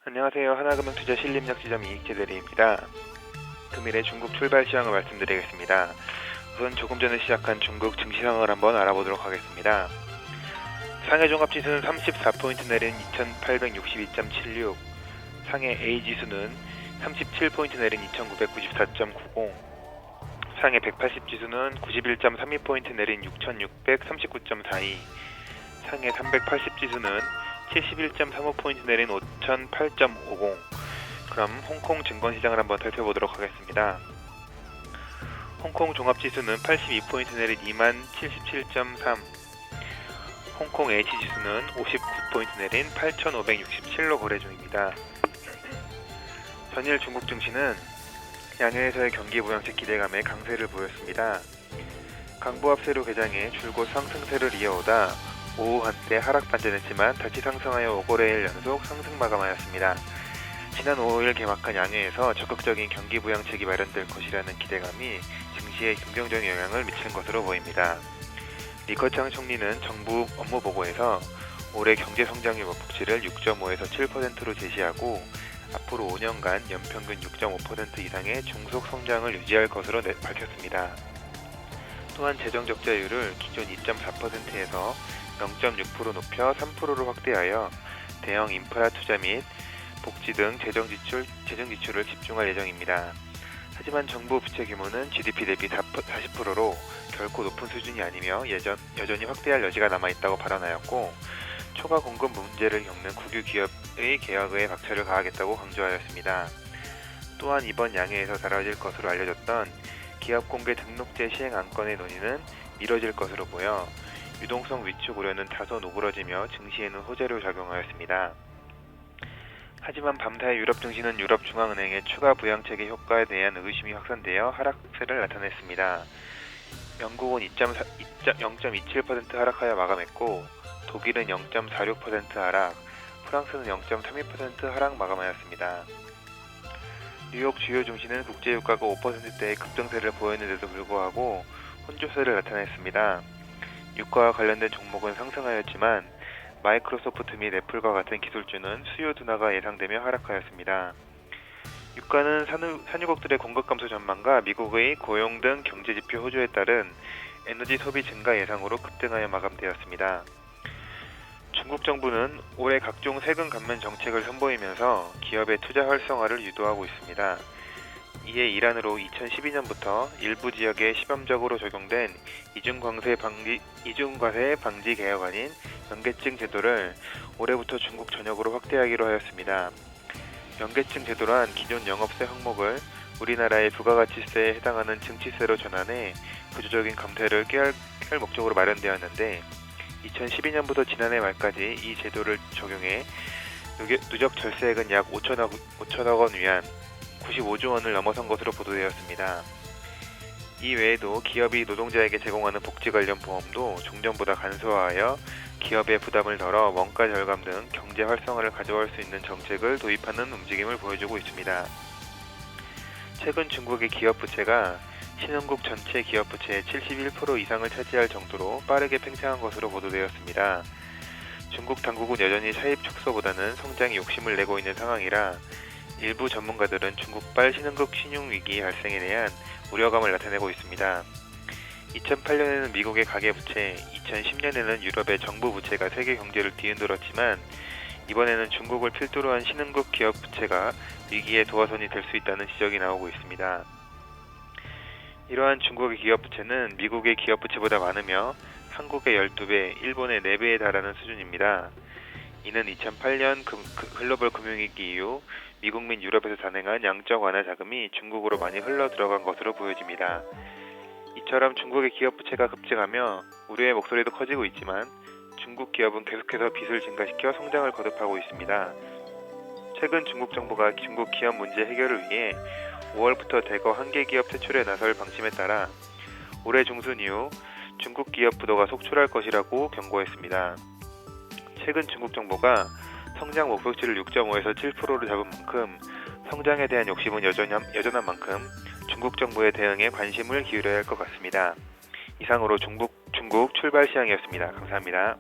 안녕하세요. 하나금융투자 신림역지점 이익재대리입니다. 금일의 중국 출발 시황을 말씀드리겠습니다. 우선 조금 전에 시작한 중국 증시 상황을 한번 알아보도록 하겠습니다. 상해 종합지수는 34포인트 내린 2862.76, 상해 A지수는 37포인트 내린 2994.90, 상해 180지수는 91.32포인트 내린 6639.42, 상해 380지수는 71.35포인트 내린 5008.50. 그럼 홍콩 증권시장을 한번 살펴보도록 하겠습니다. 홍콩 종합지수는 82포인트 내린 2077.3, 홍콩 H지수는 59포인트 내린 8567로 거래 중입니다. 전일 중국 증시는 양해에서의 경기 부양책 기대감에 강세를 보였습니다. 강보합세로 개장해 줄곧 상승세를 이어오다 오후 한때 하락 반전했지만 다시 상승하여 5거래일 연속 상승 마감하였습니다. 지난 5일 개막한 양회에서 적극적인 경기 부양책이 마련될 것이라는 기대감이 증시에 긍정적인 영향을 미치는 것으로 보입니다. 리커창 총리는 정부 업무 보고에서 올해 경제 성장률 목표치를 6.5에서 7%로 제시하고 앞으로 5년간 연평균 6.5% 이상의 중속 성장을 유지할 것으로 밝혔습니다. 또한 재정 적자율을 기존 2.4%에서 0.6% 높여 3%로 확대하여 대형 인프라 투자 및 복지 등 재정 지출을 집중할 예정입니다. 하지만 정부 부채 규모는 GDP 대비 40%로 결코 높은 수준이 아니며 여전히 확대할 여지가 남아있다고 발언하였고, 초과 공급 문제를 겪는 국유 기업의 개혁에 박차를 가하겠다고 강조하였습니다. 또한 이번 양회에서 다뤄질 것으로 알려졌던 기업 공개 등록제 시행 안건의 논의는 미뤄질 것으로 보여 유동성 위축 우려는 다소 누그러지며 증시에는 호재로 작용하였습니다. 하지만 밤사이 유럽 증시는 유럽중앙은행의 추가 부양책의 효과에 대한 의심이 확산되어 하락세를 나타냈습니다. 영국은 0.27% 하락하여 마감했고, 독일은 0.46% 하락, 프랑스는 0.32% 하락 마감하였습니다. 뉴욕 주요 증시는 국제유가가 5%대의 급등세를 보였는데도 불구하고 혼조세를 나타냈습니다. 유가와 관련된 종목은 상승하였지만 마이크로소프트 및 애플과 같은 기술주는 수요 둔화가 예상되며 하락하였습니다. 유가는 산유국들의 공급 감소 전망과 미국의 고용 등 경제지표 호조에 따른 에너지 소비 증가 예상으로 급등하여 마감되었습니다. 중국 정부는 올해 각종 세금 감면 정책을 선보이면서 기업의 투자 활성화를 유도하고 있습니다. 이에 일환으로 2012년부터 일부 지역에 시범적으로 적용된 이중과세 방지 개혁안인 연계증 제도를 올해부터 중국 전역으로 확대하기로 하였습니다. 연계증 제도란 기존 영업세 항목을 우리나라의 부가가치세에 해당하는 증치세로 전환해 구조적인 감세를 꾀할 목적으로 마련되었는데, 2012년부터 지난해 말까지 이 제도를 적용해 누적 절세액은 약 5천억 원 위안 95조 원을 넘어선 것으로 보도되었습니다. 이 외에도 기업이 노동자에게 제공하는 복지 관련 보험도 종전보다 간소화하여 기업의 부담을 덜어 원가 절감 등 경제 활성화를 가져올 수 있는 정책을 도입하는 움직임을 보여주고 있습니다. 최근 중국의 기업 부채가 신흥국 전체 기업 부채의 71% 이상을 차지할 정도로 빠르게 팽창한 것으로 보도되었습니다. 중국 당국은 여전히 사입 축소보다는 성장에 욕심을 내고 있는 상황이라 일부 전문가들은 중국발 신흥국 신용위기 발생에 대한 우려감을 나타내고 있습니다. 2008년에는 미국의 가계부채, 2010년에는 유럽의 정부 부채가 세계 경제를 뒤흔들었지만 이번에는 중국을 필두로 한 신흥국 기업 부채가 위기의 도화선이 될 수 있다는 지적이 나오고 있습니다. 이러한 중국의 기업 부채는 미국의 기업 부채보다 많으며 한국의 12배, 일본의 4배에 달하는 수준입니다. 이는 2008년 글로벌 금융위기 이후 미국 및 유럽에서 단행한 양적 완화 자금이 중국으로 많이 흘러 들어간 것으로 보여집니다. 이처럼 중국의 기업 부채가 급증하며 우려의 목소리도 커지고 있지만 중국 기업은 계속해서 빚을 증가시켜 성장을 거듭하고 있습니다. 최근 중국 정부가 중국 기업 문제 해결을 위해 5월부터 대거 한계 기업 퇴출에 나설 방침에 따라 올해 중순 이후 중국 기업 부도가 속출할 것이라고 경고했습니다. 최근 중국 정부가 성장 목표치를 6.5에서 7%로 잡은 만큼 성장에 대한 욕심은 여전한 만큼 중국 정부의 대응에 관심을 기울여야 할 것 같습니다. 이상으로 중국 출발 시황이었습니다. 감사합니다.